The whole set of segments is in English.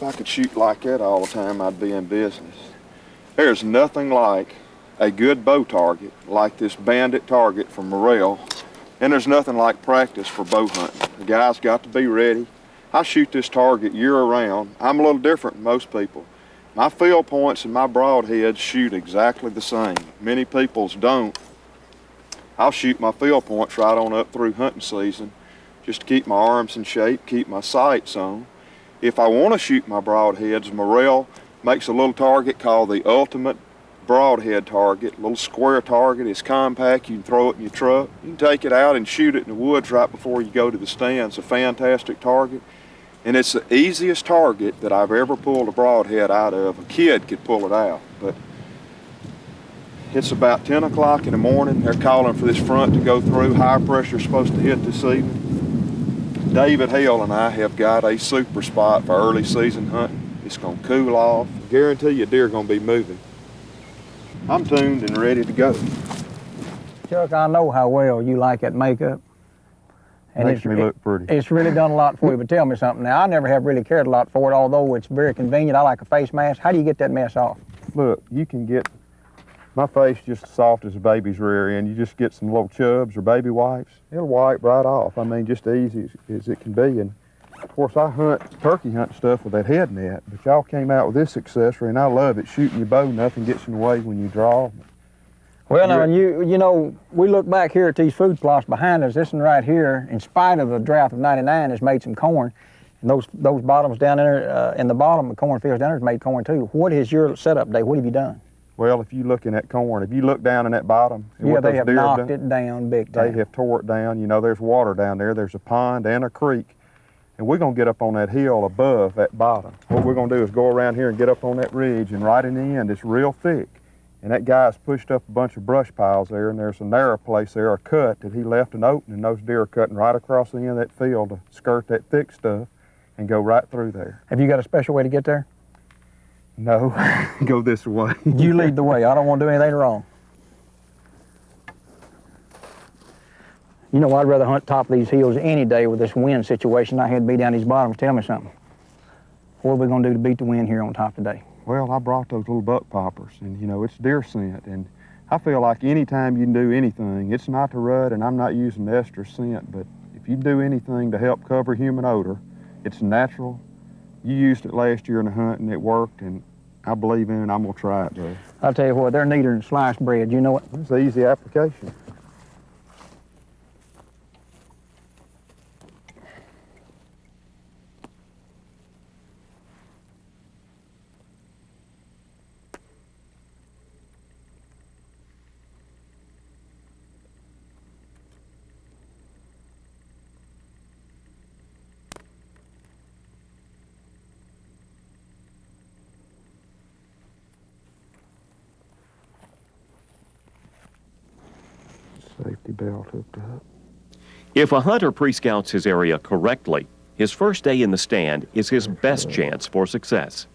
If I could shoot like that all the time, I'd be in business. There's nothing like a good bow target, like this bandit target from Morrell, and there's nothing like practice for bow hunting. The guy's got to be ready. I shoot this target year-round. I'm a little different than most people. My field points and my broadheads shoot exactly the same. Many people's don't. I'll shoot my field points right on up through hunting season just to keep my arms in shape, keep my sights on. If I want to shoot my broadheads, Morrell makes a little target called the Ultimate Broadhead Target, a little square target. It's compact, you can throw it in your truck. You can take it out and shoot it in the woods right before you go to the stand. It's a fantastic target. And it's the easiest target that I've ever pulled a broadhead out of. A kid could pull it out, but it's about 10 o'clock in the morning. They're calling for this front to go through. High pressure is supposed to hit this evening. David Hale and I have got a super spot for early season hunting. It's going to cool off. I guarantee you deer are going to be moving. I'm tuned and ready to go. Chuck, I know how well you like that makeup. And Makes me look pretty. It's really done a lot for you, but tell me something. Now, I never have really cared a lot for it, although it's very convenient. I like a face mask. How do you get that mess off? Look, you can get my face just as soft as a baby's rear end. You just get some little chubs or baby wipes. It'll wipe right off. I mean, just easy as it can be. And of course, I hunt turkey hunt stuff with that head net, but y'all came out with this accessory, and I love it. Shooting your bow, nothing gets in the way when you draw. Well, now, and you know, we look back here at these food plots behind us. This one right here, in spite of the drought of '99, has made some corn. And those bottoms down there, in the bottom, the cornfields down there has made corn too. What is your setup day? What have you done? Well, if you're looking at corn, if you look down in that bottom, yeah, they have knocked it down big time. They have tore it down. You know, there's water down there. There's a pond and a creek. And we're going to get up on that hill above that bottom. What we're going to do is go around here and get up on that ridge, and right in the end, it's real thick. And that guy's pushed up a bunch of brush piles there, and there's a narrow place there, a cut, that he left an opening, and those deer are cutting right across the end of that field to skirt that thick stuff and go right through there. Have you got a special way to get there? No, go this way. You lead the way. I don't want to do anything wrong. You know, I'd rather hunt top of these hills any day with this wind situation. I had to be down these bottoms. Tell me something. What are we going to do to beat the wind here on top today? Well, I brought those little buck poppers, and you know, it's deer scent, and I feel like anytime you can do anything, it's not the rut, and I'm not using the extra scent, but if you do anything to help cover human odor, it's natural. You used it last year in the hunt, and it worked, and I believe in it. I'm going to try it, bro. I'll tell you what, they're neater than sliced bread. You know it? It's an easy application. Safety belt hooked up. If a hunter pre-scouts his area correctly, his first day in the stand is his best chance for success.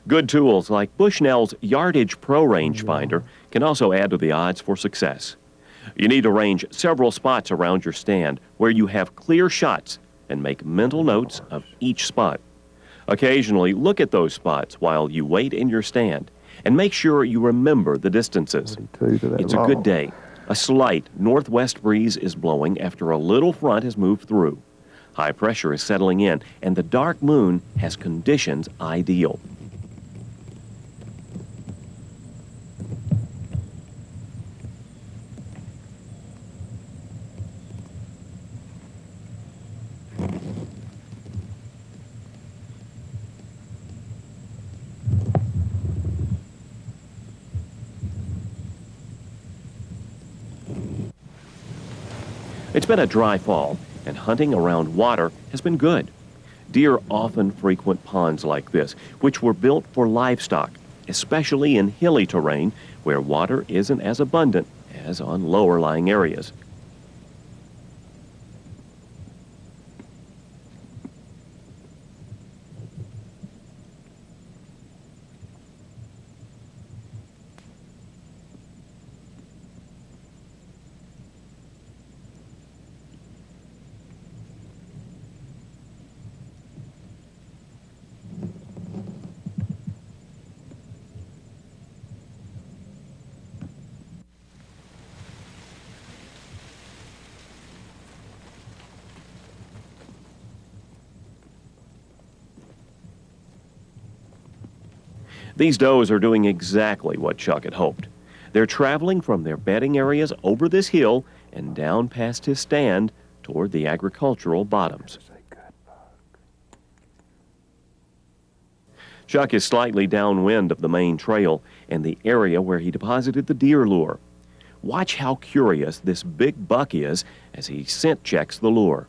Good tools like Bushnell's Yardage Pro Rangefinder can also add to the odds for success. You need to range several spots around your stand where you have clear shots and make mental notes of each spot. Occasionally, look at those spots while you wait in your stand and make sure you remember the distances. It's a good day. A slight northwest breeze is blowing after a little front has moved through. High pressure is settling in, and the dark moon has conditions ideal. It's been a dry fall, and hunting around water has been good. Deer often frequent ponds like this, which were built for livestock, especially in hilly terrain where water isn't as abundant as on lower-lying areas. These does are doing exactly what Chuck had hoped. They're traveling from their bedding areas over this hill and down past his stand toward the agricultural bottoms. Chuck is slightly downwind of the main trail and the area where he deposited the deer lure. Watch how curious this big buck is as he scent checks the lure.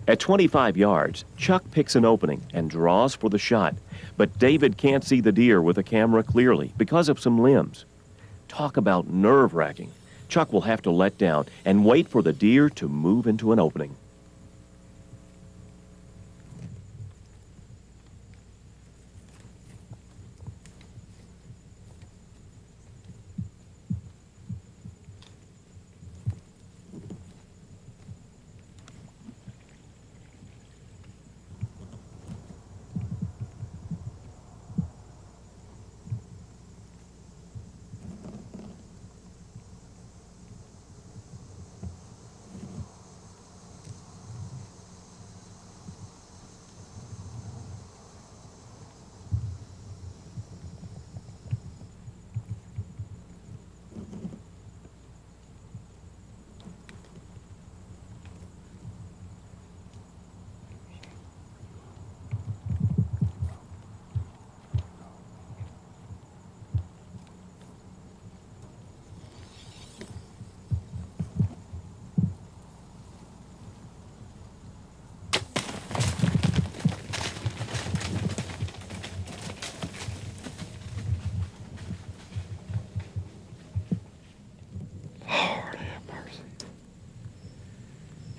At 25 yards, Chuck picks an opening and draws for the shot, but David can't see the deer with the camera clearly because of some limbs. Talk about nerve-wracking. Chuck will have to let down and wait for the deer to move into an opening.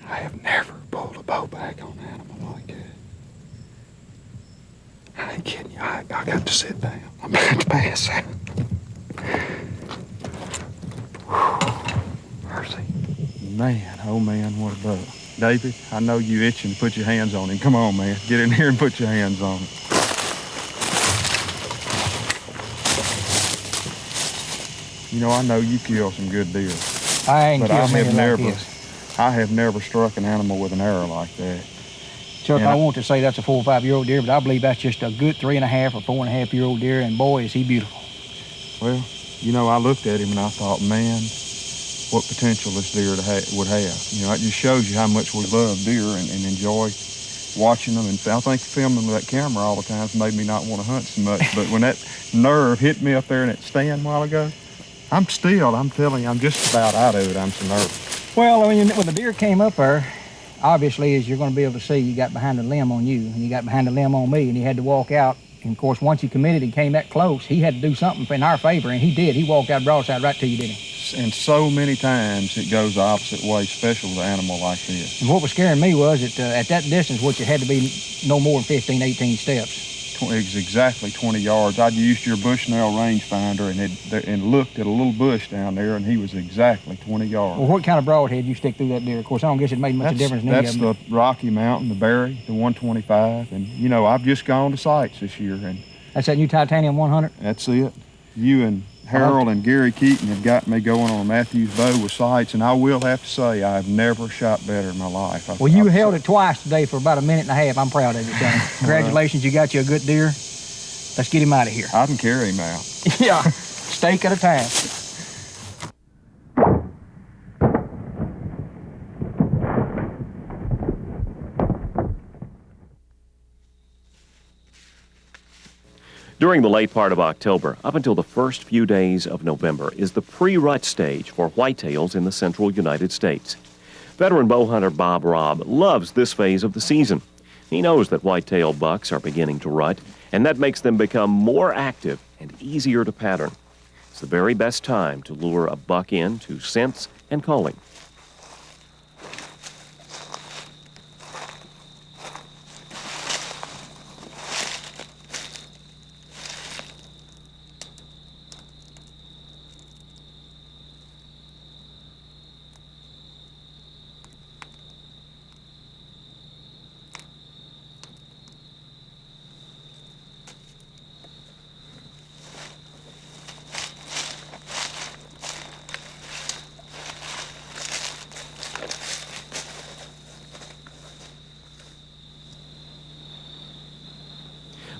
I have never pulled a bow back on an animal like that. I ain't kidding you. I got to sit down. I'm about to pass out. Mercy. Man, oh man, what a buck. David, I know you itching to put your hands on him. Come on, man. Get in here and put your hands on him. You know, I know you kill some good deer. I ain't But I killed many have like never, this. I have never struck an animal with an arrow like that. Chuck, And I want to say that's a 4 or 5 year old deer, but I believe that's just a good 3.5 or 4.5 year old deer, and boy, is he beautiful. Well, you know, I looked at him and I thought, man, what potential this deer would have. You know, it just shows you how much we love deer and enjoy watching them. And I think filming with that camera all the time made me not want to hunt so much. But when that nerve hit me up there in that stand a while ago, I'm telling you, I'm just about out of it. I'm so nervous. Well, I mean, when the deer came up there, obviously, as you're going to be able to see, you got behind a limb on you, and you got behind a limb on me, and he had to walk out. And of course, once he committed and came that close, he had to do something in our favor, and he did. He walked out broadside right to you, didn't he? And so many times it goes the opposite way, especially with an animal like this. And what was scaring me was that at that distance, which it had to be no more than 15, 18 steps. It was exactly 20 yards. I'd used your Bushnell rangefinder and looked at a little bush down there, and he was exactly 20 yards. Well, what kind of broadhead you stick through that deer? Of course, I don't guess it made much of a difference in any That's of them. the Rocky Mountain, the Berry, the 125. And, you know, I've just gone to sights this year, and That's that new Titanium 100? that's it. You and Harold and Gary Keaton have got me going on a Matthews bow with sights, and I will have to say I've never shot better in my life. Well, you held it twice today for about a minute and a half. I'm proud of you, son. Congratulations, you got you a good deer. Let's get him out of here. I can carry him out. Yeah, steak at a time. During the late part of October, up until the first few days of November, is the pre-rut stage for whitetails in the central United States. Veteran bow hunter Bob Robb loves this phase of the season. He knows that whitetail bucks are beginning to rut, and that makes them become more active and easier to pattern. It's the very best time to lure a buck in to scents and calling.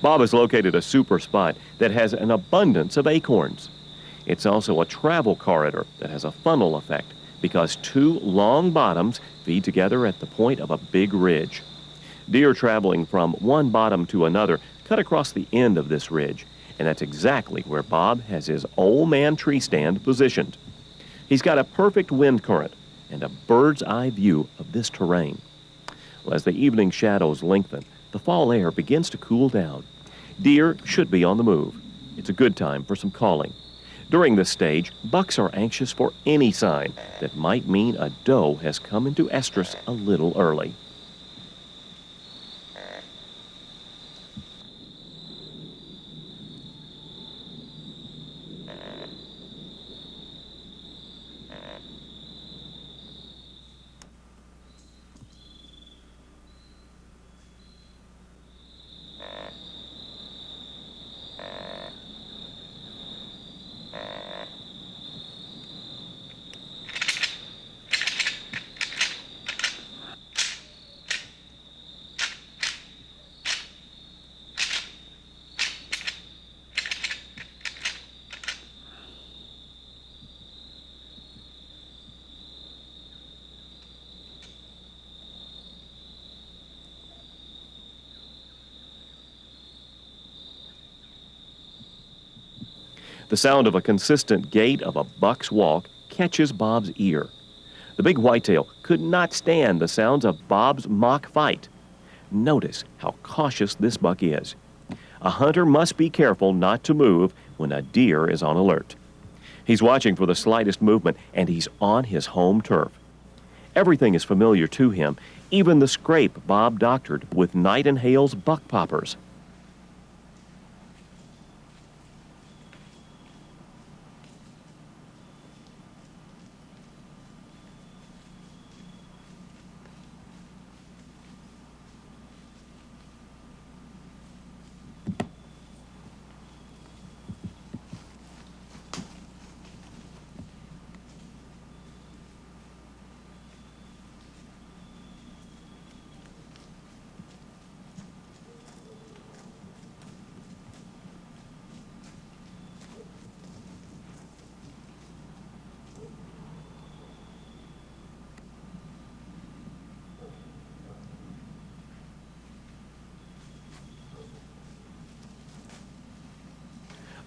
Bob has located a super spot that has an abundance of acorns. It's also a travel corridor that has a funnel effect because two long bottoms feed together at the point of a big ridge. Deer traveling from one bottom to another cut across the end of this ridge, and that's exactly where Bob has his old man tree stand positioned. He's got a perfect wind current and a bird's eye view of this terrain. Well, as the evening shadows lengthen, the fall air begins to cool down. Deer should be on the move. It's a good time for some calling. During this stage, bucks are anxious for any sign that might mean a doe has come into estrus a little early. The sound of a consistent gait of a buck's walk catches Bob's ear. The big whitetail could not stand the sounds of Bob's mock fight. Notice how cautious this buck is. A hunter must be careful not to move when a deer is on alert. He's watching for the slightest movement, and he's on his home turf. Everything is familiar to him, even the scrape Bob doctored with Night and Hale's buck poppers.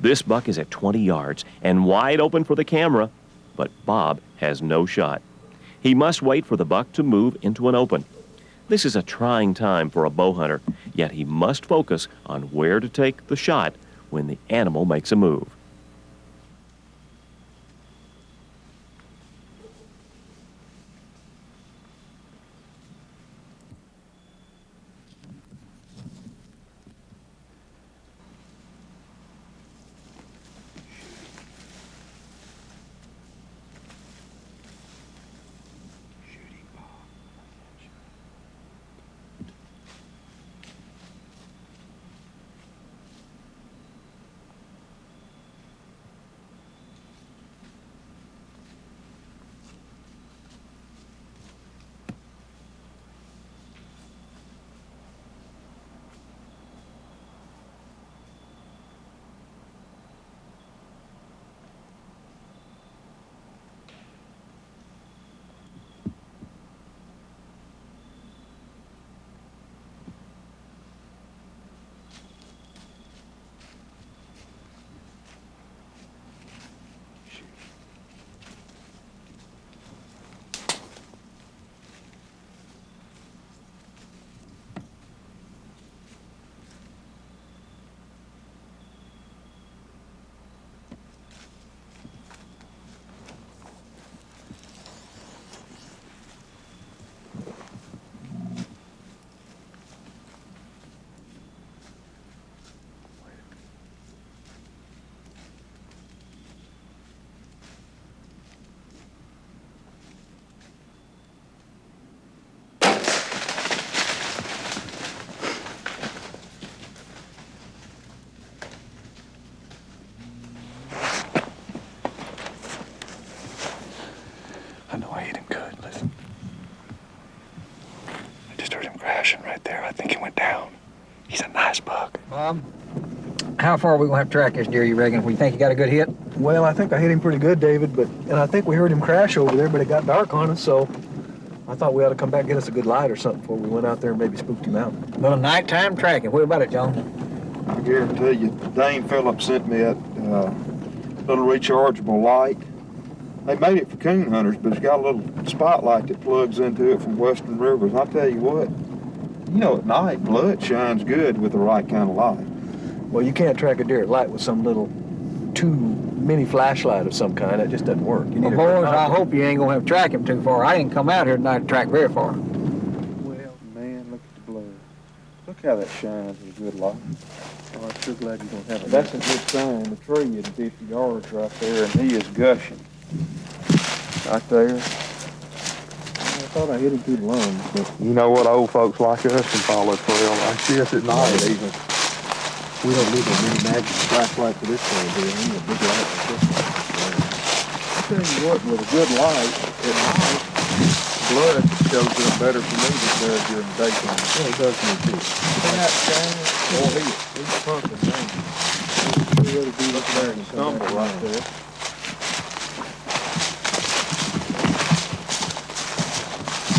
This buck is at 20 yards and wide open for the camera, but Bob has no shot. He must wait for the buck to move into an open. This is a trying time for a bow hunter, yet he must focus on where to take the shot when the animal makes a move. Bob, how far are we gonna have to track this deer, you reckon? We think you got a good hit? Well, I think I hit him pretty good, David, and I think we heard him crash over there, but it got dark on us, so I thought we ought to come back and get us a good light or something before we went out there and maybe spooked him out. Well, nighttime tracking. What about it, John? I guarantee you, Dane Phillips sent me that little rechargeable light. They made it for coon hunters, but it's got a little spotlight that plugs into it from Western Rivers. I'll tell you what, you know, at night, blood shines good with the right kind of light. Well, you can't track a deer at light with some little mini flashlight of some kind. That just doesn't work. You need Well, boys, I hope you ain't gonna have to track him too far. I didn't come out here tonight to track very far. Well, man, look at the blood. Look how that shines with a good light. Oh, I'm sure glad you don't have it. That's a good sign. The tree is 50 yards right there, and he is gushing. Right there. I thought I hit him through the lungs, but You know what old folks like us can follow trail like this at night even. we don't need a mini magic flashlight for this kind of deer. We need a big light like this one. I tell you what, with a good light at night, blood shows up better for me than it does during the daytime. Yeah, it does me too. See that shine? Oh, he's pumping, man. He's ready to be up there and Stumble right there.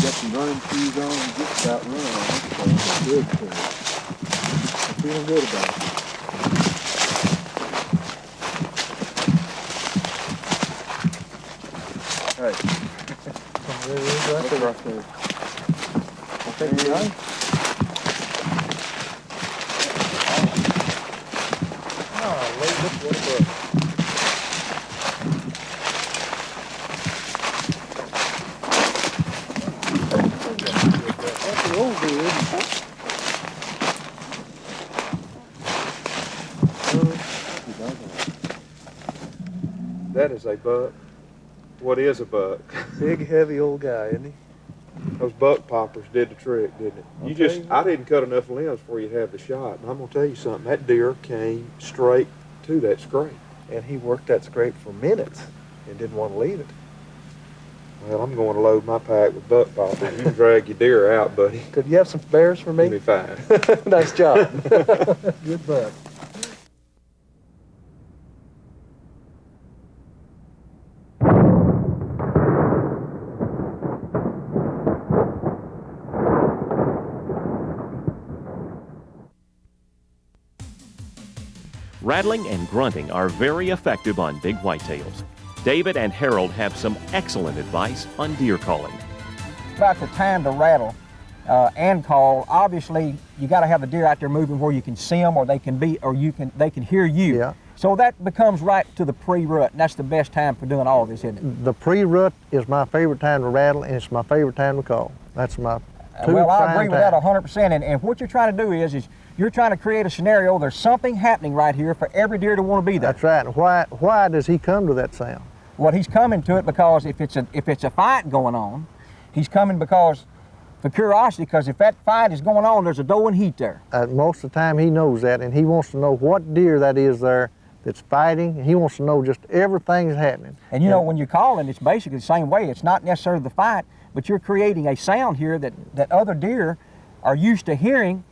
Got some running shoes on and just about run on it, so it's good for it. I'm feeling good about it. Hey, There it is right look there. right there. I think you're right. Oh, look what a buck. That's the old deer, isn't it? That is a buck. What is a buck? Big, heavy old guy, isn't he? Those buck poppers did the trick, didn't it? I'll You tell just, you I what. didn't cut enough limbs for you to have the shot. And I'm gonna tell you something, that deer came straight to that scrape. And he worked that scrape for minutes and didn't want to leave it. Well, I'm going to load my pack with buck poppers. You can drag your deer out, buddy. Could you have some bears for You'll me? be fine. Nice job. Good buck. Rattling and grunting are very effective on big whitetails. David and Harold have some excellent advice on deer calling. About the time to rattle and call, obviously you got to have the deer out there moving where you can see them, or they can they can hear you. Yeah. So that becomes right to the pre-rut, and that's the best time for doing all this, isn't it? The pre-rut is my favorite time to rattle, and it's my favorite time to call. That's my Well, I prime agree with that time. 100%, and what you're trying to do is you're trying to create a scenario. There's something happening right here for every deer to want to be there. That's right. And why does he come to that sound? Well, he's coming to it because if it's a fight going on, he's coming because for curiosity, because if that fight is going on, there's a doe and heat there. Most of the time he knows that, and he wants to know what deer that is there that's fighting. He wants to know just everything that's happening. And you know, when you're calling, it's basically the same way. It's not necessarily the fight, but you're creating a sound here that other deer are used to hearing.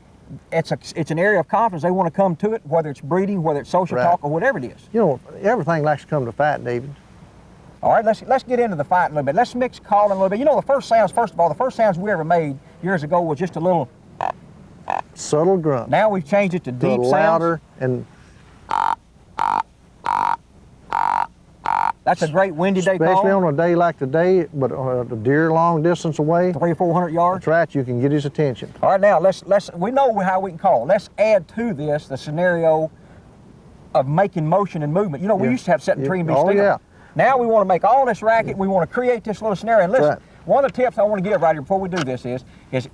It's an area of confidence. They want to come to it, whether it's breeding, whether it's social Right. talk, or whatever it is. You know, everything likes to come to fight, David. All right, let's get into the fight a little bit. Let's mix calling a little bit. You know, the first sounds we ever made years ago was just a little. Subtle grunt. Now we've changed it to A deep little sounds. louder, and That's a great windy day especially call. on a day like today, but the deer long distance away, 300 or 400 yards. that's right, you can get his attention. All right, now we know how we can call. Let's add to this the scenario of making motion and movement. You know, we Yeah. used to have set in tree and be Oh, still. yeah. Now we want to make all this racket. We want to create this little scenario. And listen, Right. one of the tips I want to give right here before we do this is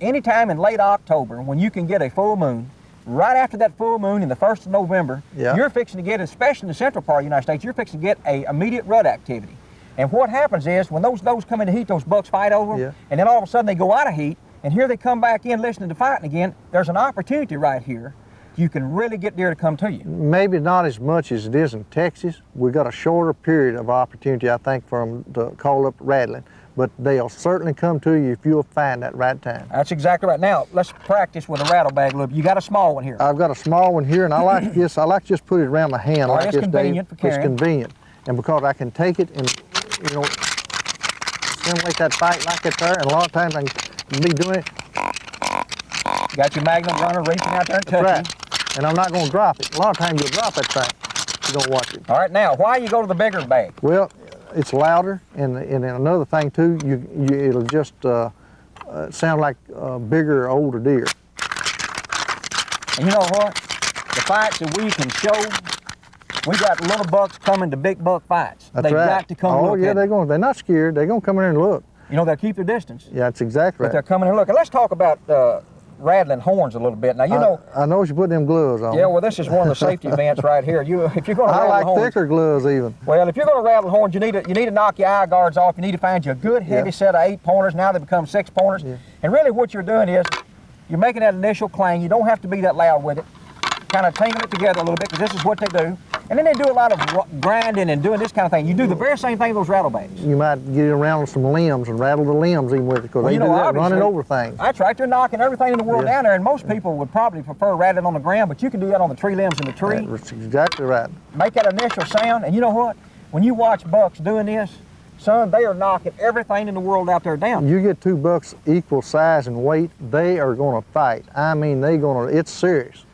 anytime in late October when you can get a full moon, right after that full moon in the 1st of November, Yeah. you're fixing to get, especially in the central part of the United States, you're fixing to get a immediate rut activity. And what happens is when those does come into heat, those bucks fight over them, Yeah. and then all of a sudden they go out of heat, and here they come back in listening to fighting again. There's an opportunity right here. You can really get deer to come to you. Maybe not as much as it is in Texas. We got a shorter period of opportunity, I think, for them to call up rattling. but they'll certainly come to you if you'll find that right time. That's exactly right. Now, let's practice with a rattle bag a little bit. You got a small one here. I've got a small one here, and I like this. I like to just put it around my hand like it's this, convenient Dave. for carrying. It's convenient, and because I can take it and, you know, simulate that fight like it there, and a lot of times I can be doing it. Got your Magnum runner reaching out there and touching. That's right. And I'm not going to drop it. A lot of times you'll drop that thing if you don't watch it. All right, now, why you go to the bigger bag? Well, it's louder, and another thing too, it'll just sound like bigger, older deer. And you know what? The fights that we can show, we got little bucks coming to big buck fights. That's They've right. got to come Oh look yeah, at they're not scared. They're going to come in here and look. You know, they'll keep their distance. Yeah, that's exactly But they're right. coming and look. And let's talk about rattling horns a little bit. Now, you know. I know you put them gloves on. Yeah, well, this is one of the safety events right here. If you're going to I rattle like horns, thicker gloves even. well, if you're going to rattle horns, you need to knock your eye guards off. You need to find you a good heavy set of 8-pointers. Now they become 6-pointers. Yeah. And really what you're doing is you're making that initial clang. You don't have to be that loud with it. Kind of tangle it together a little bit, because this is what they do. And then they do a lot of grinding and doing this kind of thing. You do the very same thing with those rattle bags. You might get around some limbs and rattle the limbs even with it, because they do that running over things. That's right. They're knocking everything in the world down there, and most people would probably prefer rattling on the ground, but you can do that on the tree limbs in the tree. That's exactly right. Make that initial sound, and you know what? When you watch bucks doing this, son, they are knocking everything in the world out there down. You get two bucks equal size and weight, they are going to fight. I mean, it's serious.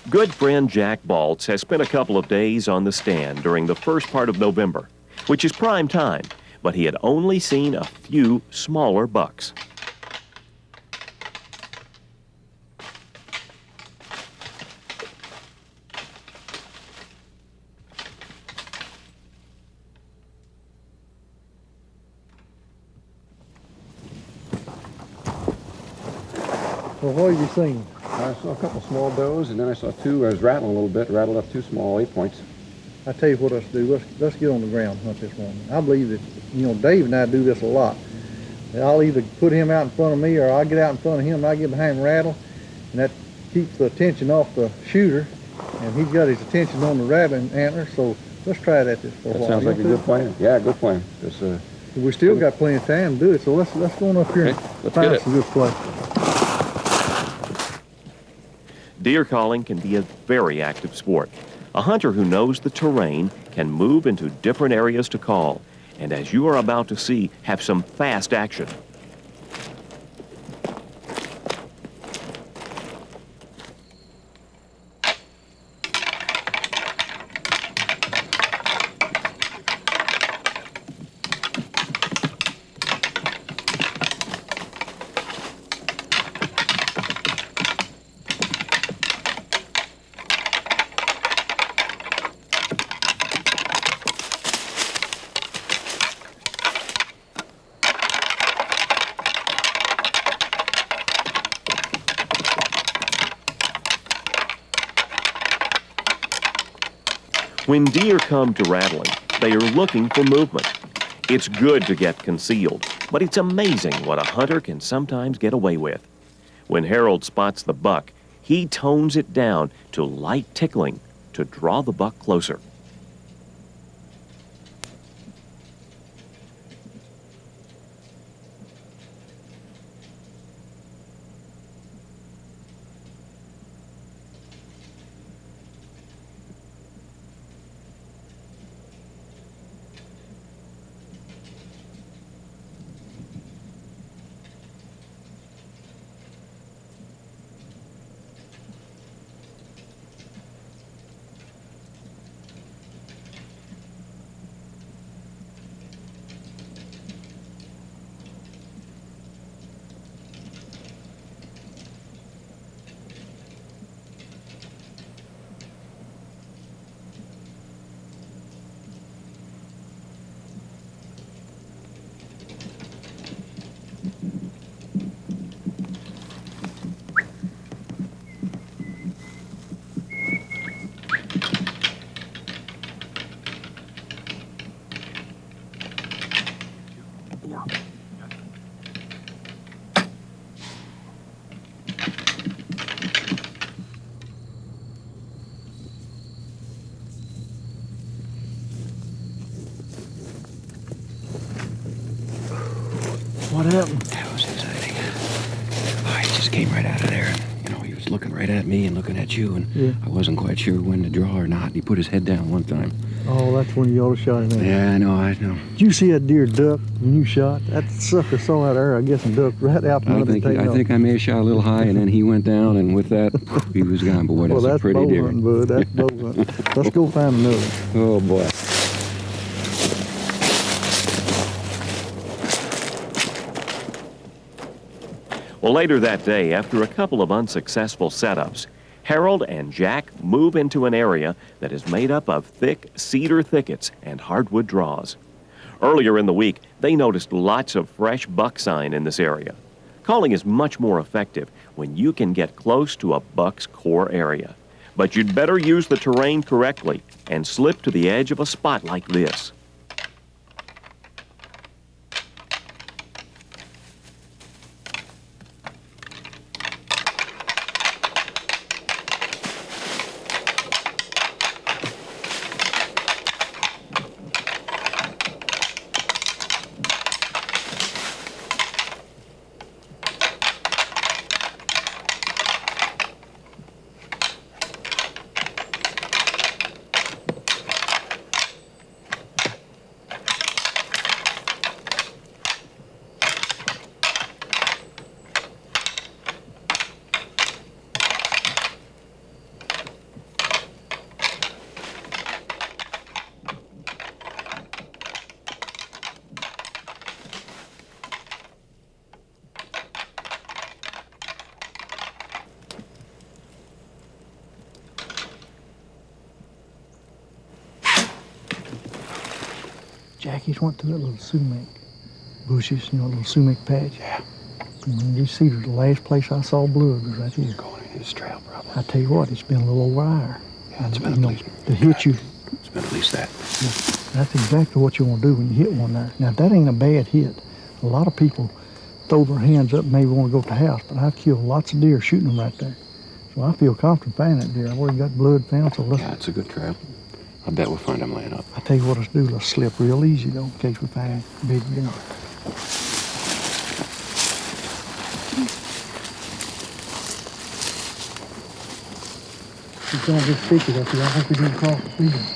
Good friend Jack Baltz has spent a couple of days on the stand during the first part of November, which is prime time, but he had only seen a few smaller bucks. Well, what have you seen? I saw a couple small does, and then I saw two. I was rattling a little bit, rattled up two small 8-points. I tell you what let's do. Let's get on the ground and hunt this morning. I believe that, you know, Dave and I do this a lot. I'll either put him out in front of me, or I'll get out in front of him and I get behind and rattle, and that keeps the attention off the shooter, and he's got his attention on the rattling antler. So let's try that this for a while. That sounds like a good plan. Yeah, good plan. We still got plenty of time to do it, so let's go on up here and find some good place. Deer calling can be a very active sport. A hunter who knows the terrain can move into different areas to call, and as you are about to see, have some fast action. When deer come to rattling, they are looking for movement. It's good to get concealed, but it's amazing what a hunter can sometimes get away with. When Harold spots the buck, he tones it down to light tickling to draw the buck closer. happened? That was exciting. Oh, he just came right out of there. You know, he was looking right at me and looking at you, and I wasn't quite sure when to draw or not. He put his head down one time. Oh, that's when you ought to shot him at. Yeah, I know. Did you see that deer duck when you shot? That sucker saw that arrow, I guess, and ducked right out from under the tail. I think I may have shot a little high, and then he went down, and with that, he was gone. Boy, that's a pretty deer. Hunting, bud. That's bow hunting. Let's go find another one. Oh, boy. Well, later that day, after a couple of unsuccessful setups, Harold and Jack move into an area that is made up of thick cedar thickets and hardwood draws. Earlier in the week, they noticed lots of fresh buck sign in this area. Calling is much more effective when you can get close to a buck's core area. But you'd better use the terrain correctly and slip to the edge of a spot like this. Jackie's went through that little sumac bushes, you know, little sumac patch. Yeah. And you see the last place I saw blood was right here. Going in his trail, probably. I tell you what, it's been a little over an hour. Yeah, it's been at least. To hit you. It's been at least that. That's exactly what you want to do when you hit one there. Now, that ain't a bad hit. A lot of people throw their hands up and maybe want to go to the house, but I've killed lots of deer shooting them right there. So I feel confident finding that deer. I've already got blood found, so let's... Yeah, it's a good trail. I bet we'll find him laying up. I tell you what, let's do. Let's slip real easy, though, in case we find a big deer. It's going to be sticky up here. I hope we didn't cross the field.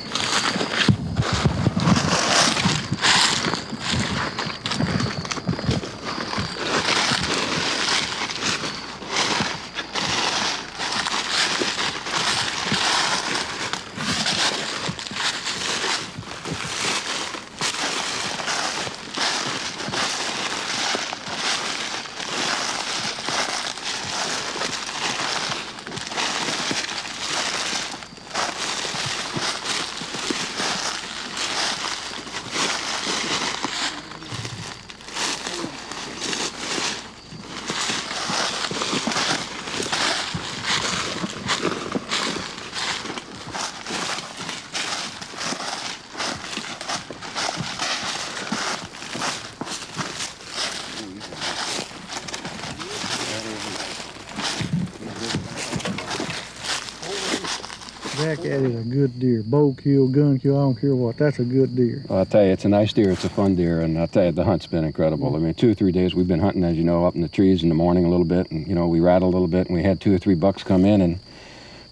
Jack, that is a good deer. Bow kill, gun kill, I don't care what. That's a good deer. Well, I'll tell you, it's a nice deer. It's a fun deer. And I'll tell you, the hunt's been incredible. I mean, 2 or 3 days we've been hunting, as you know, up in the trees in the morning a little bit. And, you know, we rattled a little bit and we had 2 or 3 bucks come in. And,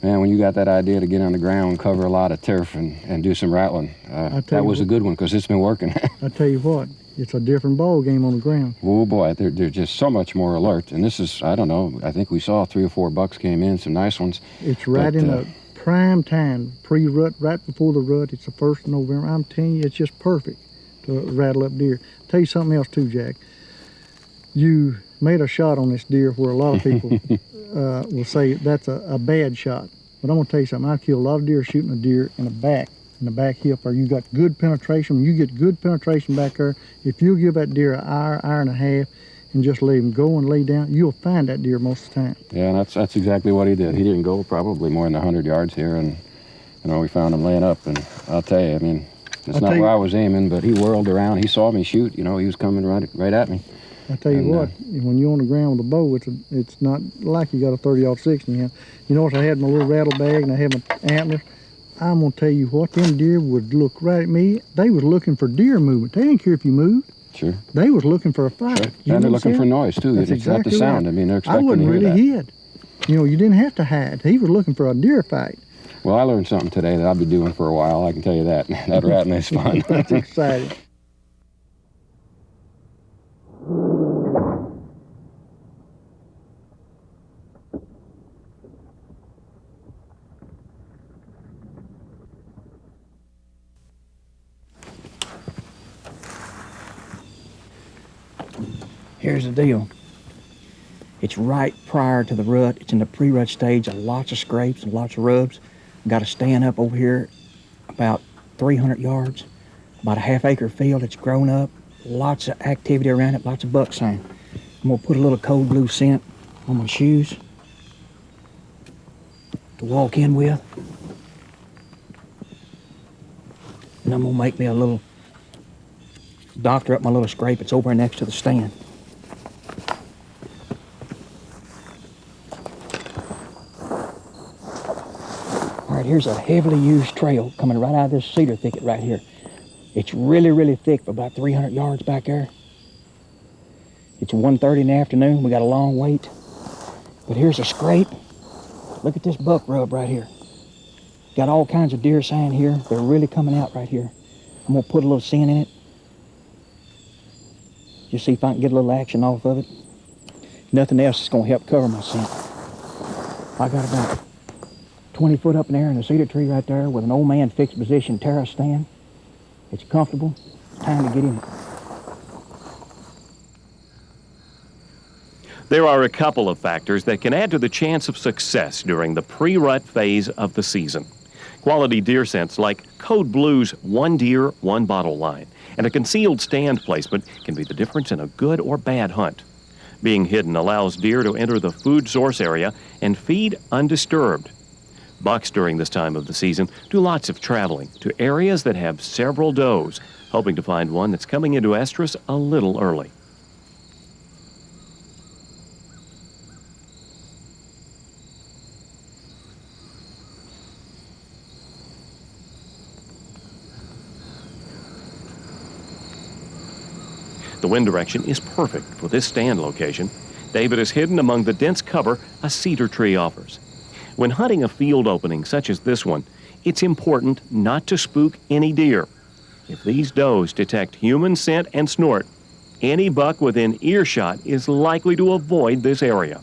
man, when you got that idea to get on the ground and cover a lot of turf and do some rattling, that was a good one because it's been working. I tell you what, it's a different ball game on the ground. Oh, boy, they're just so much more alert. And this is, I don't know, I think we saw 3 or 4 bucks came in, some nice ones. It's right in the prime time, pre-rut, right before the rut. It's the 1st of November. I'm telling you, it's just perfect to rattle up deer. Tell you something else too, Jack. You made a shot on this deer where a lot of people will say that's a bad shot. But I'm gonna tell you something. I've killed a lot of deer shooting a deer in the back hip, where you got good penetration. When you get good penetration back there, if you give that deer an hour, hour and a half, and just let him go and lay down, you'll find that deer most of the time. Yeah, and that's exactly what he did. He didn't go probably more than 100 yards here, and you know, we found him laying up. And I'll tell you, I mean, it's not where I was aiming, but he whirled around. He saw me shoot. You know, he was coming right at me. I tell you what, when you're on the ground with a bow, it's not like you got a 30-06 in your hand. You know what? I had my little rattle bag and I had my antlers. I'm gonna tell you what, them deer would look right at me. They was looking for deer movement. They didn't care if you moved. Sure. They was looking for a fight. Sure. You And they're know what looking I'm for saying? noise too. That's It's got the exactly sound. right. I mean, they're I expecting wouldn't to hear really that. hid. You know, you didn't have to hide. He was looking for a deer fight. Well, I learned something today that I'll be doing for a while. I can tell you that. That rattling is fun. That's exciting. Here's the deal. It's right prior to the rut. It's in the pre-rut stage. Lots of scrapes and lots of rubs. Got a stand up over here about 300 yards. About a half-acre field. It's grown up. Lots of activity around it. Lots of buck sign. I'm gonna put a little cold blue scent on my shoes to walk in with. And I'm gonna make me a little doctor up my little scrape. It's over next to the stand. All right, here's a heavily used trail coming right out of this cedar thicket right here. It's really, really thick for about 300 yards back there. It's 1:30 in the afternoon. We got a long wait. But here's a scrape. Look at this buck rub right here. Got all kinds of deer sign here. They're really coming out right here. I'm gonna put a little scent in it. Just see if I can get a little action off of it. Nothing else is gonna help cover my scent. I got about 20 foot up in there in the cedar tree right there with an old man fixed position terrace stand. It's comfortable. It's time to get in it. There are a couple of factors that can add to the chance of success during the pre-rut phase of the season. Quality deer scents like Code Blue's one deer, one bottle line and a concealed stand placement can be the difference in a good or bad hunt. Being hidden allows deer to enter the food source area and feed undisturbed. Bucks during this time of the season do lots of traveling to areas that have several does, hoping to find one that's coming into estrus a little early. The wind direction is perfect for this stand location. David is hidden among the dense cover a cedar tree offers. When hunting a field opening such as this one, it's important not to spook any deer. If these does detect human scent and snort, any buck within earshot is likely to avoid this area.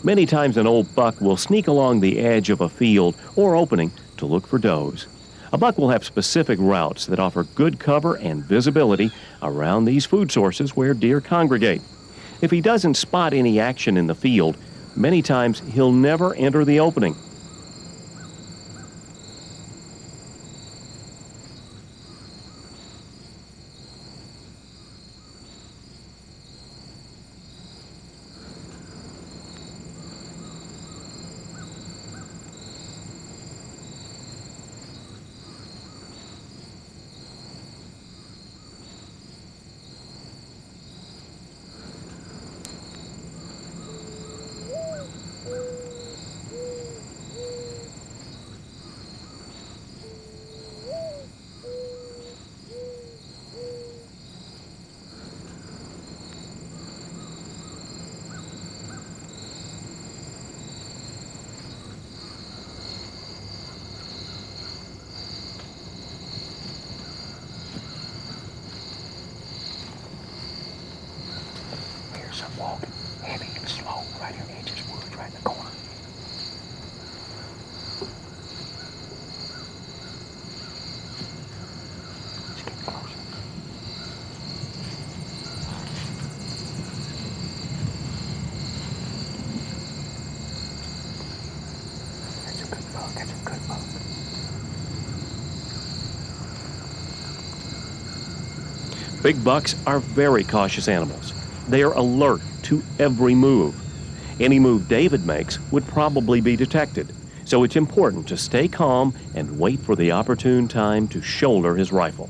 Many times an old buck will sneak along the edge of a field or opening to look for does. A buck will have specific routes that offer good cover and visibility around these food sources where deer congregate. If he doesn't spot any action in the field, many times he'll never enter the opening. Here's some walking, heavy and slow, right here in the edge of this woods, right in the Big bucks are very cautious animals. They are alert to every move. Any move David makes would probably be detected, so it's important to stay calm and wait for the opportune time to shoulder his rifle.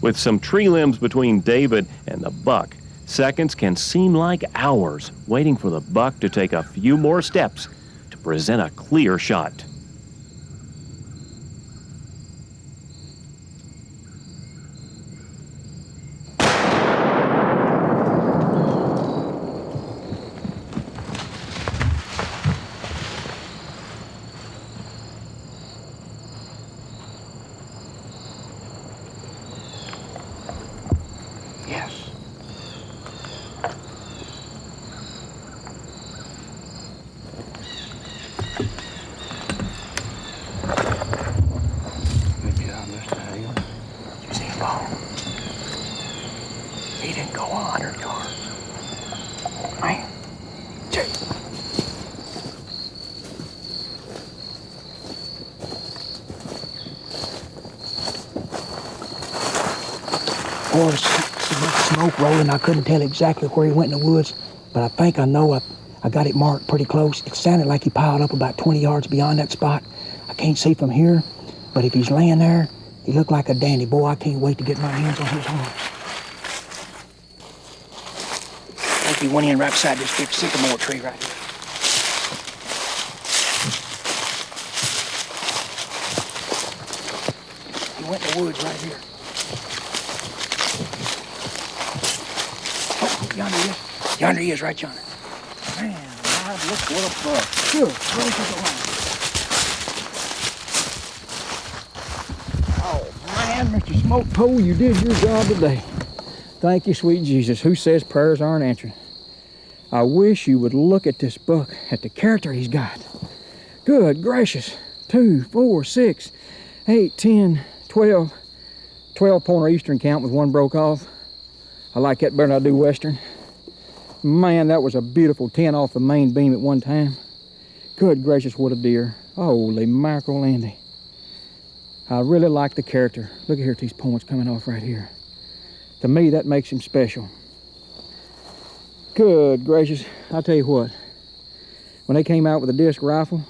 With some tree limbs between David and the buck, seconds can seem like hours waiting for the buck to take a few more steps to present a clear shot. Yes. Good job, Mr. Hale. You see him fall? He didn't go 100 yards. Man. Boy, there's so much smoke rolling, I couldn't tell exactly where he went in the woods, but I think I know I got it marked pretty close. It sounded like he piled up about 20 yards beyond that spot. I can't see from here, but if he's laying there, he looked like a dandy. Boy, I can't wait to get my hands on his horns. I think he went in right beside this big sycamore tree right here. He went in the woods right here. Yonder he is. Yonder he is, right yonder. Man, alive, look what a buck. Good gracious alive. Oh, man, Mr. Smoke Pole, you did your job today. Thank you, sweet Jesus. Who says prayers aren't answered? I wish you would look at this buck, at the character he's got. Good gracious. 2, 4, 6, 8, 10, 12. 12-pointer Eastern count with one broke off. I like that better than I do Western. Man, that was a beautiful 10 off the main beam at one time. Good gracious, what a deer. Holy mackerel, Andy. I really like the character. Look at here at these points coming off right here. To me, that makes him special. Good gracious, I'll tell you what. When they came out with a disc rifle,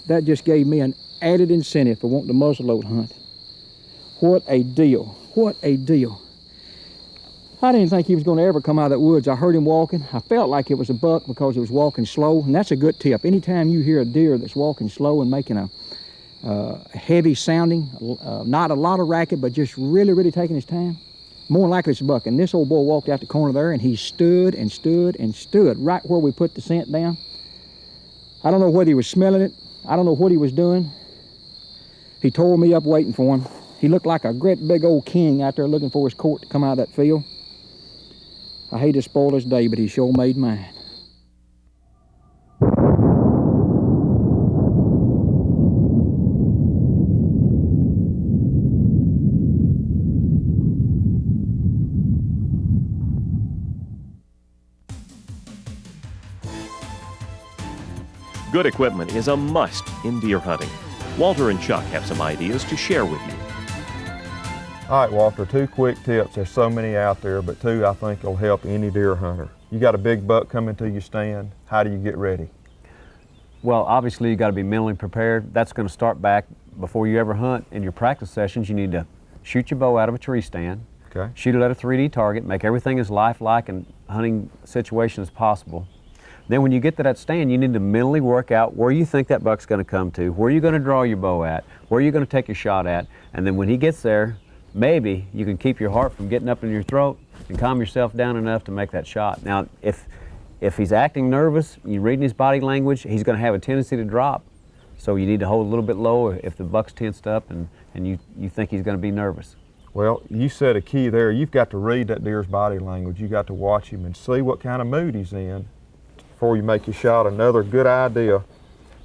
that just gave me an added incentive for wanting to muzzleload hunt. What a deal. What a deal. I didn't think he was going to ever come out of that woods. I heard him walking. I felt like it was a buck because he was walking slow, and that's a good tip. Anytime you hear a deer that's walking slow and making a heavy sounding, not a lot of racket, but just really, really taking his time, more than likely it's a buck. And this old boy walked out the corner there, and he stood and stood and stood right where we put the scent down. I don't know whether he was smelling it. I don't know what he was doing. He tore me up waiting for him. He looked like a great big old king out there looking for his court to come out of that field. I hate to spoil his day, but he sure made mine. Good equipment is a must in deer hunting. Walter and Chuck have some ideas to share with you. All right, Walter, 2 quick tips. There's so many out there, but 2 I think will help any deer hunter. You got a big buck coming to your stand. How do you get ready? Well, obviously you got to be mentally prepared. That's going to start back before you ever hunt. In your practice sessions, you need to shoot your bow out of a tree stand. Okay. Shoot it at a 3D target. Make everything as lifelike and hunting situation as possible. Then when you get to that stand, you need to mentally work out where you think that buck's going to come to, where you're going to draw your bow at, where you're going to take your shot at, and then when he gets there, maybe you can keep your heart from getting up in your throat and calm yourself down enough to make that shot. Now, if he's acting nervous, you're reading his body language, he's going to have a tendency to drop. So you need to hold a little bit lower if the buck's tensed up and you think he's going to be nervous. Well, you said a key there. You've got to read that deer's body language. You got to watch him and see what kind of mood he's in before you make your shot. Another good idea.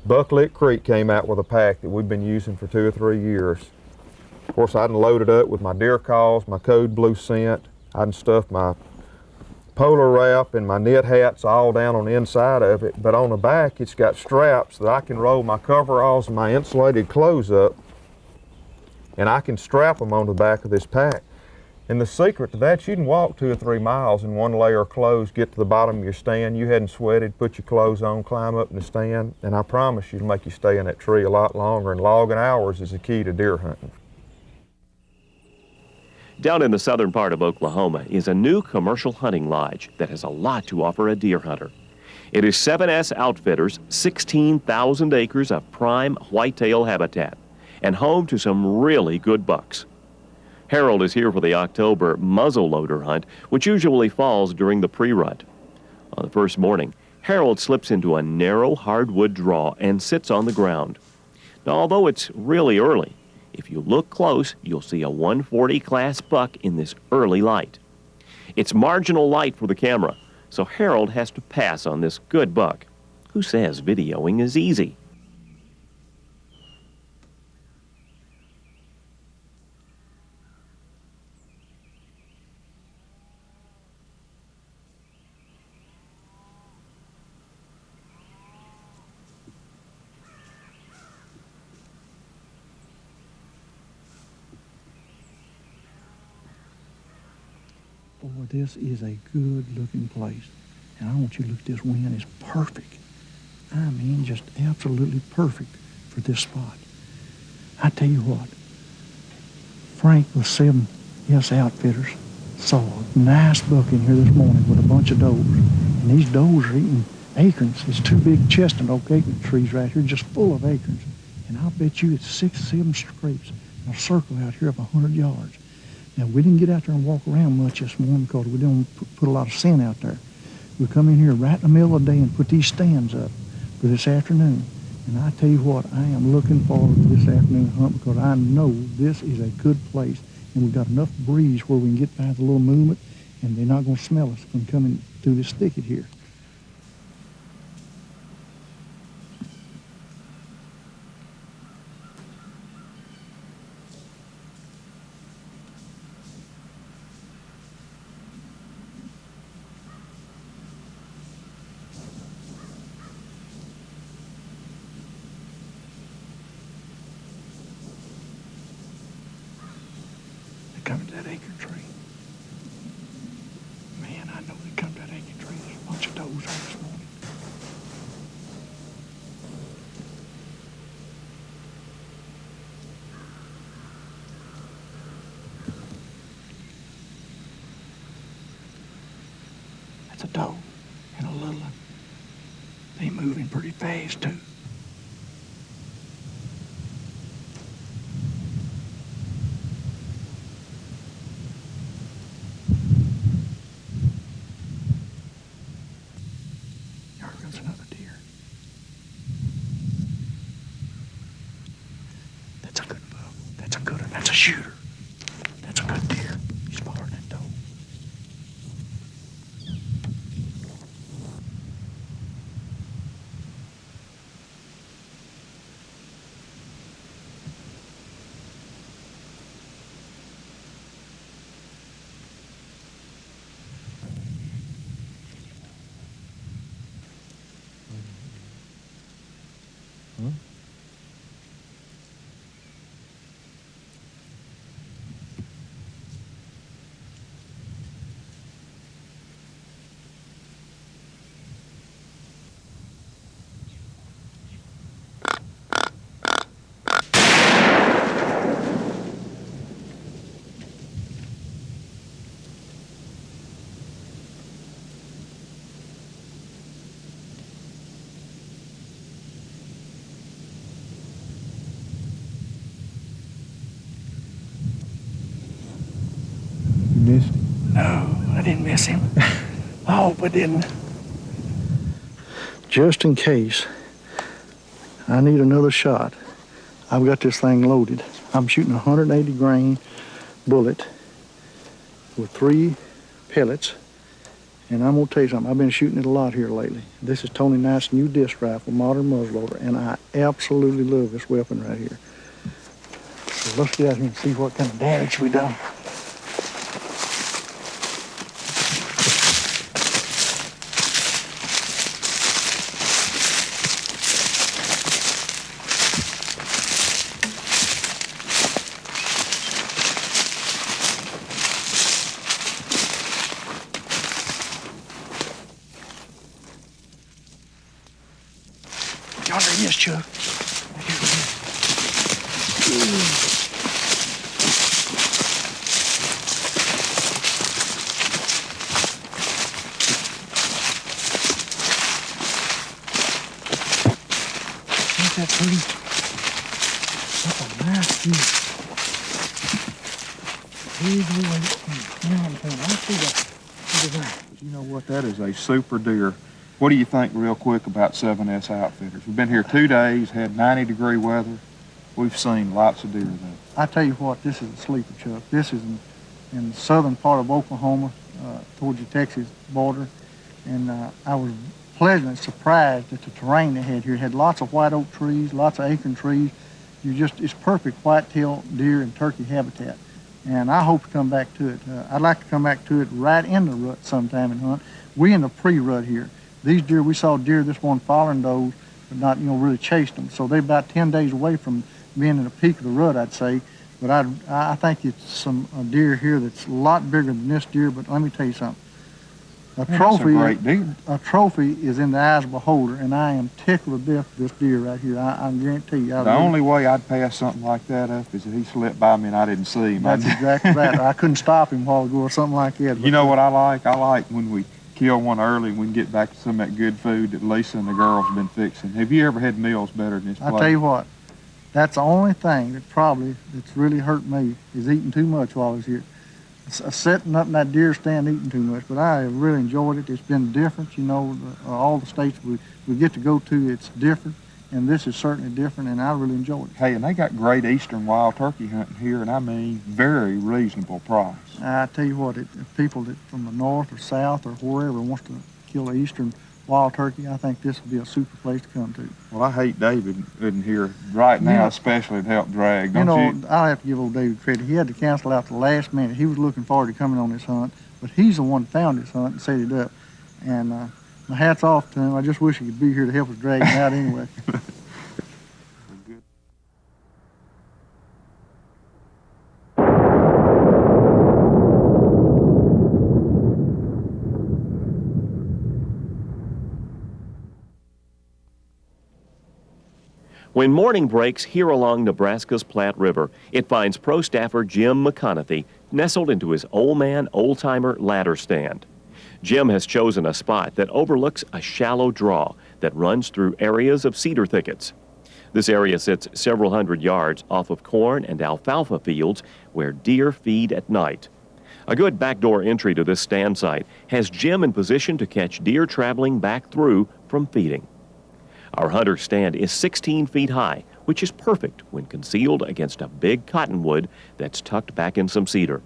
Bucklick Creek came out with a pack that we've been using for 2 or 3 years. Of course, I done loaded up with my deer calls, my code blue scent. I done stuffed my polar wrap and my knit hats all down on the inside of it, but on the back it's got straps that I can roll my coveralls and my insulated clothes up, and I can strap them on the back of this pack. And the secret to that, you can walk 2 or 3 miles in one layer of clothes, get to the bottom of your stand, you hadn't sweated, put your clothes on, climb up in the stand, and I promise you it'll make you stay in that tree a lot longer, and logging hours is the key to deer hunting. Down in the southern part of Oklahoma is a new commercial hunting lodge that has a lot to offer a deer hunter. It is 7S Outfitters' 16,000 acres of prime whitetail habitat and home to some really good bucks. Harold is here for the October muzzleloader hunt, which usually falls during the pre-rut. On the first morning, Harold slips into a narrow hardwood draw and sits on the ground. Now, although it's really early, if you look close, you'll see a 140 class buck in this early light. It's marginal light for the camera, so Harold has to pass on this good buck. Who says videoing is easy? Boy, this is a good looking place. And I want you to look at this wind. It's perfect. I mean, just absolutely perfect for this spot. I tell you what, Frank with 7S Outfitters saw a nice buck in here this morning with a bunch of does. And these does are eating acorns. It's 2 big chestnut oak acorn trees right here, just full of acorns. And I'll bet you it's 6 or 7 scrapes in a circle out here of 100 yards. Now, we didn't get out there and walk around much this morning because we didn't put a lot of scent out there. We come in here right in the middle of the day and put these stands up for this afternoon. And I tell you what, I am looking forward to this afternoon hunt because I know this is a good place. And we've got enough breeze where we can get by the little movement and they're not going to smell us from coming through this thicket here. Coming to that acorn tree. Man, I know they come to that acorn tree. There's a bunch of does on this morning. That's a doe and a little one. They moving pretty fast too. That's a shooter. That's a good deer. He's following that doe. didn't miss him. I hope I didn't. Just in case I need another shot, I've got this thing loaded. I'm shooting a 180 grain bullet with 3 pellets. And I'm gonna tell you something, I've been shooting it a lot here lately. This is Tony Knight's new disc rifle, modern muzzleloader, and I absolutely love this weapon right here. So let's get out here and see what kind of damage we done. Yonder he is, Chuck. Ain't that pretty? That's a nice view. Big weight. Now I'm telling you, I see that. Look at that. You know what? That is a super deer. What do you think real quick about 7S Outfitters? We've been here 2 days, had 90-degree weather. We've seen lots of deer though. I tell you what, this is a sleeper, Chuck. This is in the southern part of Oklahoma, towards the Texas border. And I was pleasantly surprised at the terrain they had here. It had lots of white oak trees, lots of acorn trees. It's perfect whitetail, deer, and turkey habitat. And I hope to come back to it. I'd like to come back to it right in the rut sometime and hunt. We in the pre-rut here. These deer, we saw deer this one following those, but not, really chased them. So they're about 10 days away from being in the peak of the rut, I'd say. But I think it's some deer here that's a lot bigger than this deer. But let me tell you something. A trophy is in the eyes of a beholder, and I am tickled to death for this deer right here. I guarantee you. The only way I'd pass something like that up is if he slipped by me and I didn't see him. That's exactly right. I couldn't stop him a while ago or something like that. You know what I like? I like when we kill one early and we can get back to some of that good food that Lisa and the girls have been fixing. Have you ever had meals better than this place? I tell you what, that's the only thing that's really hurt me is eating too much while I was here. Sitting up in that deer stand eating too much, but I have really enjoyed it. It's been different, all the states we get to go to, it's different, and this is certainly different, and I really enjoyed it. Hey, and they got great eastern wild turkey hunting here, and I mean, very reasonable price. I tell you what, if people that from the north or south or wherever wants to kill an eastern wild turkey, I think this would be a super place to come to. Well, I hate David isn't here right now, especially to help drag, don't you? I have to give old David credit. He had to cancel out the last minute. He was looking forward to coming on this hunt, but he's the one that found this hunt and set it up. And my hat's off to him. I just wish he could be here to help us drag him out anyway. When morning breaks here along Nebraska's Platte River, it finds pro staffer Jim McConaughey nestled into his old man, old-timer ladder stand. Jim has chosen a spot that overlooks a shallow draw that runs through areas of cedar thickets. This area sits several hundred yards off of corn and alfalfa fields where deer feed at night. A good backdoor entry to this stand site has Jim in position to catch deer traveling back through from feeding. Our hunter's stand is 16 feet high, which is perfect when concealed against a big cottonwood that's tucked back in some cedar.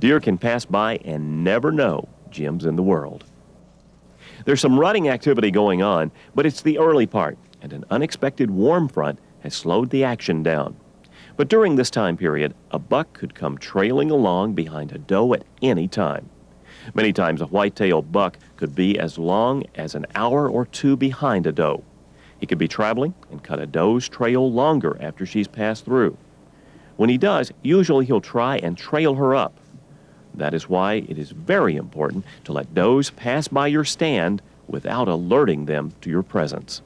Deer can pass by and never know Jim's in the world. There's some rutting activity going on, but it's the early part, and an unexpected warm front has slowed the action down. But during this time period, a buck could come trailing along behind a doe at any time. Many times a whitetail buck could be as long as an hour or two behind a doe. He could be traveling and cut a doe's trail longer after she's passed through. When he does, usually he'll try and trail her up. That is why it is very important to let does pass by your stand without alerting them to your presence.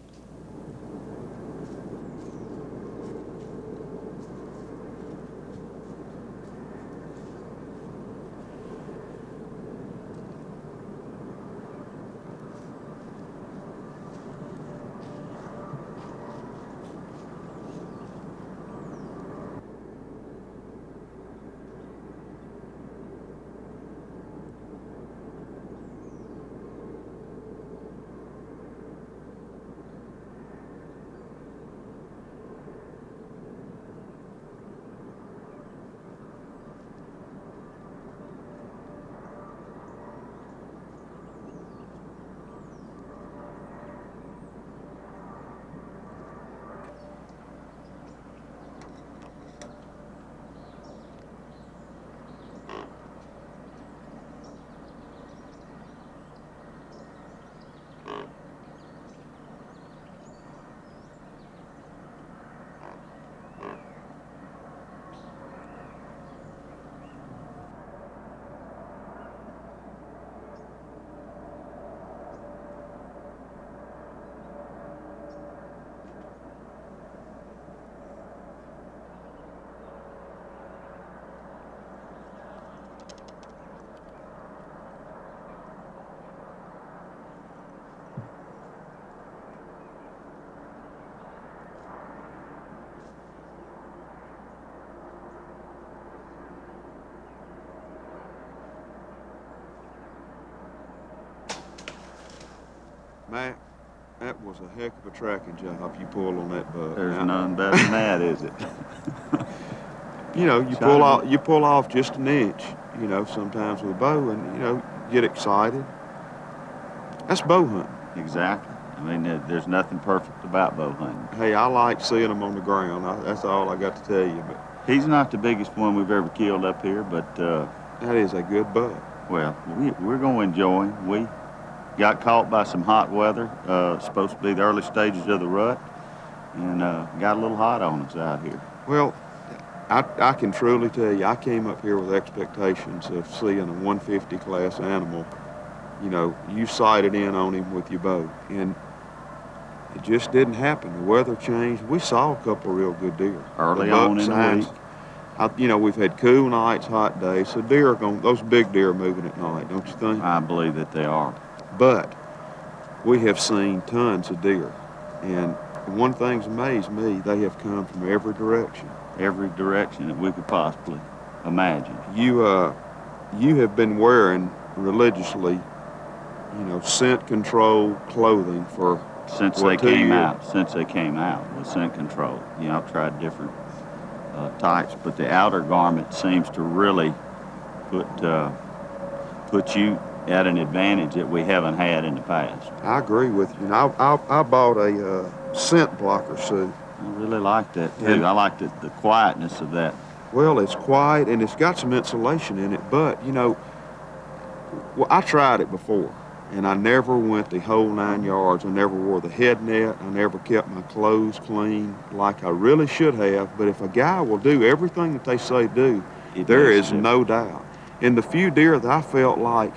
Mac, that was a heck of a tracking job you pulled on that buck. There's none better than that, is it? You know, you pull off just an inch, you know, sometimes with a bow, and, you know, get excited. That's bow hunting. Exactly. I mean, there's nothing perfect about bow hunting. Hey, I like seeing them on the ground. That's all I got to tell you. But he's not the biggest one we've ever killed up here, but that is a good buck. Well, we're going to enjoy him. We got caught by some hot weather. Supposed to be the early stages of the rut, and got a little hot on us out here. Well, I can truly tell you, I came up here with expectations of seeing a 150 class animal. You know, you sighted in on him with your bow, and it just didn't happen. The weather changed. We saw a couple of real good deer. Early on in the week. You know, we've had cool nights, hot days, so deer are going, those big deer are moving at night, don't you think? I believe that they are. But we have seen tons of deer, and one thing's amazed me, they have come from every direction. Every direction that we could possibly imagine. You have been wearing religiously, you know, scent control clothing for since they came out. Since they came out with scent control. You know, I've tried different types, but the outer garment seems to really put you at an advantage that we haven't had in the past. I agree with you. And I bought a scent blocker suit. I really like that too. And I like the quietness of that. Well, it's quiet and it's got some insulation in it, but you know, well, I tried it before and I never went the whole 9 yards. I never wore the head net. I never kept my clothes clean like I really should have. But if a guy will do everything that they say do, there is no doubt. And the few deer that I felt like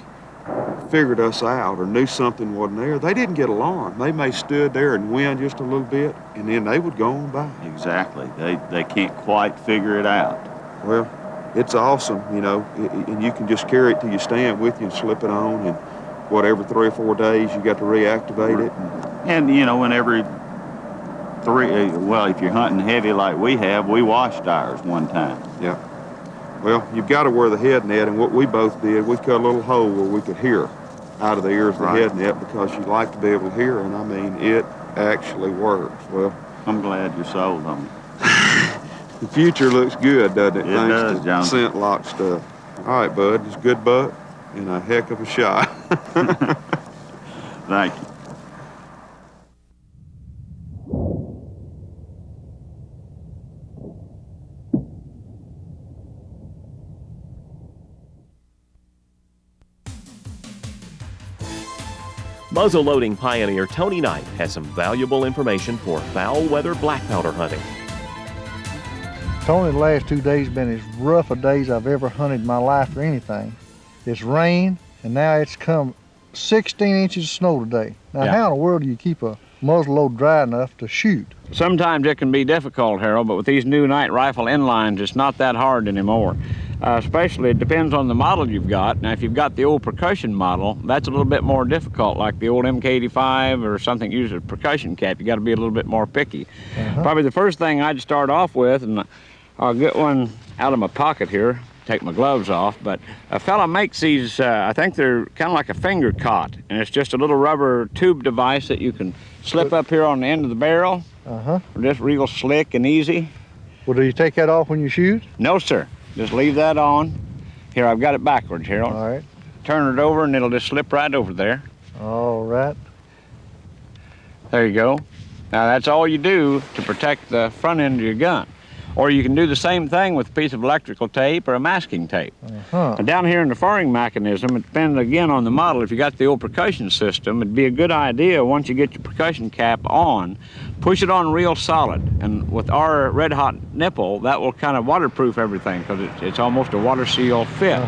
figured us out or knew something wasn't there, they didn't get alarmed. They may stood there and whined just a little bit, and then they would go on by. Exactly. They can't quite figure it out. Well, it's awesome, you know, and you can just carry it to your stand with you and slip it on, and whatever 3 or 4 days you got to reactivate it. And you know, in every if you're hunting heavy like we have, we washed ours one time. Yeah. Well, you've got to wear the head net, and what we both did, we cut a little hole where we could hear out of the ears of the head net because you like to be able to hear, and I mean, it actually works. Well, I'm glad you're sold on it. The future looks good, doesn't it? It does, John. Scent lock stuff. All right, bud, it's a good buck and a heck of a shot. Thank you. Muzzleloading pioneer Tony Knight has some valuable information for foul weather black powder hunting. Tony, the last 2 days been as rough a days I've ever hunted in my life or anything. It's rained, and now it's come 16 inches of snow today. Now, how in the world do you keep a muzzleloader dry enough to shoot? Sometimes it can be difficult, Harold, but with these new night rifle inlines, it's not that hard anymore. Especially, it depends on the model you've got. Now, if you've got the old percussion model, that's a little bit more difficult, like the old MK85 or something that uses a percussion cap. You got to be a little bit more picky. Probably the first thing I'd start off with, and I'll get one out of my pocket here, take my gloves off, but a fella makes these, I think they're kind of like a finger cot, and it's just a little rubber tube device that you can slip up here on the end of the barrel. Just real slick and easy. Well, do you take that off when you shoot? No, sir. Just leave that on. Here, I've got it backwards, Harold. All right. Turn it over and it'll just slip right over there. All right. There you go. Now that's all you do to protect the front end of your gun. Or you can do the same thing with a piece of electrical tape or a masking tape. Now, down here in the firing mechanism, it depends again on the model. If you got the old percussion system, it'd be a good idea once you get your percussion cap on, push it on real solid. And with our red hot nipple, that will kind of waterproof everything because it's almost a water seal fit.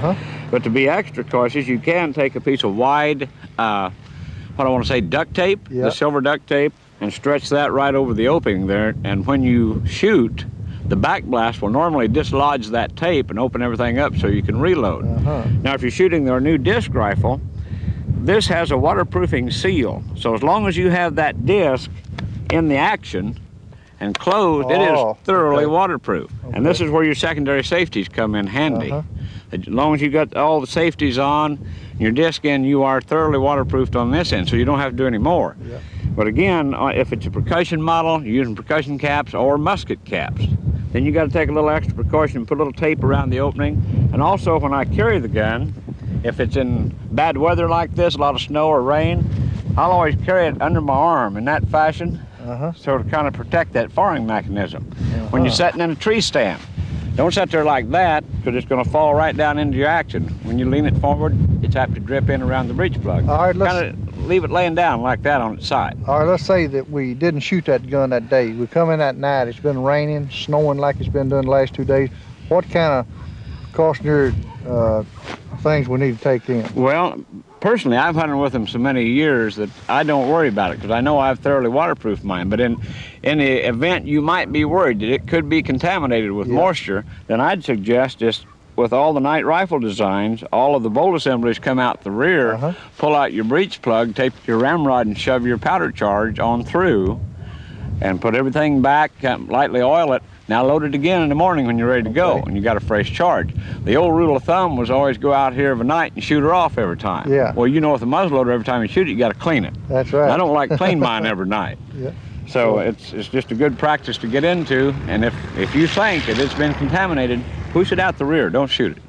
But to be extra cautious, you can take a piece of wide, what I want to say, duct tape, the silver duct tape, and stretch that right over the opening there. And when you shoot, the backblast will normally dislodge that tape and open everything up so you can reload. Now, if you're shooting our new disc rifle, this has a waterproofing seal. So as long as you have that disc in the action and closed, it is thoroughly waterproof. And this is where your secondary safeties come in handy. As long as you got all the safeties on, your disc in, you are thoroughly waterproofed on this end, so you don't have to do any more. Yeah. But again, if it's a percussion model, you're using percussion caps or musket caps, then you got to take a little extra precaution and put a little tape around the opening. And also, when I carry the gun, if it's in bad weather like this, a lot of snow or rain, I'll always carry it under my arm in that fashion, so to kind of protect that firing mechanism. When you're sitting in a tree stand, don't sit there like that, because it's going to fall right down into your action. When you lean it forward, it's apt to drip in around the breech plug. All right, let's kind of leave it laying down like that on its side. All right, let's say that we didn't shoot that gun that day. We come in that night, it's been raining, snowing like it's been doing the last 2 days. What kind of cautionary things we need to take in? Well, personally, I've hunted with them so many years that I don't worry about it, because I know I've thoroughly waterproofed mine. But in the event you might be worried that it could be contaminated with moisture, then I'd suggest just with all the night rifle designs, all of the bolt assemblies come out the rear, pull out your breech plug, tape your ramrod, and shove your powder charge on through, and put everything back, lightly oil it. Now load it again in the morning when you're ready to go, and you got a fresh charge. The old rule of thumb was always go out here of a night and shoot her off every time. Yeah. Well, you know, with a muzzleloader, every time you shoot it, you got to clean it. That's right. And I don't like to clean mine every night. Yeah. So it's just a good practice to get into, and if you think that it's been contaminated, push it out the rear, don't shoot it.